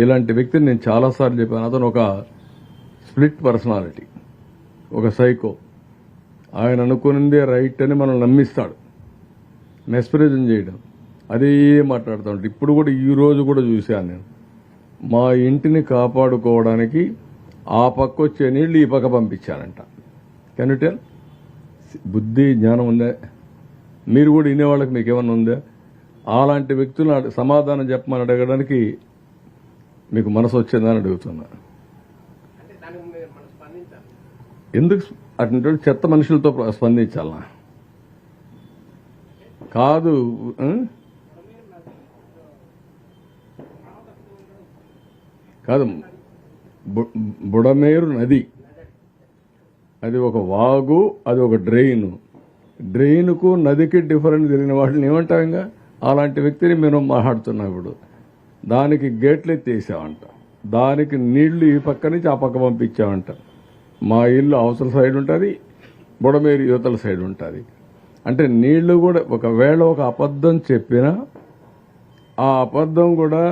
ఇలాంటి వ్యక్తిని నేను చాలాసార్లు చెప్పాను. అతను ఒక స్ప్లిట్ పర్సనాలిటీ, ఒక సైకో. ఆయన అనుకున్నదే రైట్ అని మనం నమ్మిస్తాడు, మెస్పరైజం చేయడం, అదే మాట్లాడుతూ ఉంటాడు. ఇప్పుడు కూడా ఈ రోజు కూడా చూశాను నేను. మా ఇంటిని కాపాడుకోవడానికి ఆ పక్క వచ్చే నీళ్లు ఈ పక్క పంపించానంట. Can you tell? బుద్ధి జ్ఞానం ఉందా? మీరు కూడా వినేవాళ్ళకి మీకు ఏమన్నా ఉందా? అలాంటి వ్యక్తులను సమాధానం చెప్పమని అడగడానికి మీకు మనసు వచ్చిందని అడుగుతున్నా. ఎందుకు అటువంటి చెత్త మనుషులతో స్పందించాలనా? కాదు, కాదు. బుడమేరు నది అది ఒక వాగు, అది ఒక డ్రెయిన్కు నదికి డిఫరెంట్ తెలియని వాటిని ఏమంటాం? ఇంకా అలాంటి వ్యక్తిని మేము మాట్లాడుతున్నాం. ఇప్పుడు దానికి గేట్లు ఎత్తేసామంట, దానికి నీళ్లు ఈ పక్క నుంచి ఆ పక్క పంపించామంట. మా ఇల్లు అవతల సైడ్ ఉంటుంది, బుడమేరు యువతల సైడ్ ఉంటుంది. అంటే నీళ్లు కూడా ఒకవేళ ఒక అబద్ధం చెప్పినా ఆ అబద్ధం కూడా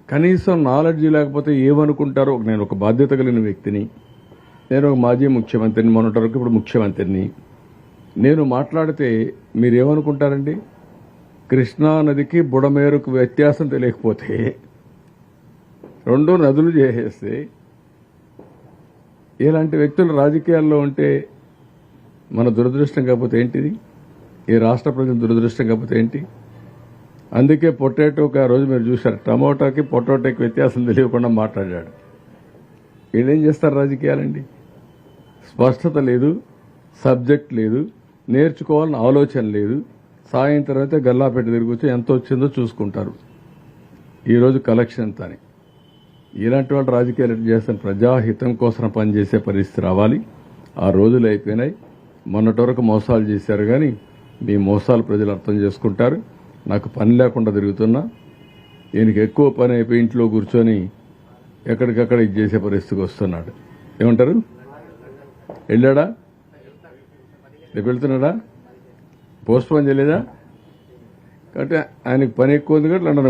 కనీసం నాలెడ్జ్ లేకపోతే ఏమనుకుంటారో. నేను ఒక బాధ్యత కలిగిన వ్యక్తిని, నేను ఒక మాజీ ముఖ్యమంత్రిని, మొన్నటి వరకు ఇప్పుడు ముఖ్యమంత్రిని. నేను మాట్లాడితే మీరేమనుకుంటారండి? కృష్ణా నదికి బుడమేరుకు వ్యత్యాసం తెలియకపోతే రెండు నదులు చేసేస్తే ఇలాంటి వ్యక్తులు రాజకీయాల్లో ఉంటే మన దురదృష్టం కాకపోతే ఏంటిది? ఈ రాష్ట్ర ప్రజల దురదృష్టం కాకపోతే ఏంటి? అందుకే పొటాటోకి ఆ రోజు మీరు చూశారు, టమోటాకి పొటాటోకి వ్యత్యాసం తెలియకుండా మాట్లాడాడు. వీళ్ళేం చేస్తారు రాజకీయాలండి? స్పష్టత లేదు, సబ్జెక్ట్ లేదు, నేర్చుకోవాలని ఆలోచన లేదు. సాయంత్రం అయితే గల్లాపెట్టి తిరిగి ఎంత వచ్చిందో చూసుకుంటారు. ఈరోజు కలెక్షన్ ఎంత అని. ఇలాంటి వాళ్ళు రాజకీయాలు చేస్తాను. ప్రజాహితం కోసం పనిచేసే పరిస్థితి రావాలి. ఆ రోజులు అయిపోయినాయి. మొన్నటి వరకు మోసాలు చేశారు, కానీ మీ మోసాలు ప్రజలు అర్థం చేసుకుంటారు. నాకు పని లేకుండా తిరుగుతున్నా, ఈయనకి ఎక్కువ పని అయిపోయి ఇంట్లో కూర్చొని ఎక్కడికక్కడ ఇది చేసే పరిస్థితికి వస్తున్నాడు. ఏమంటారు? వెళ్ళాడా? రేపు వెళ్తున్నాడా? పోస్ట్ పోన్ చేయలేదా? కాబట్టి ఆయనకి పని ఎక్కువ ఉంది కాబట్టి లండన్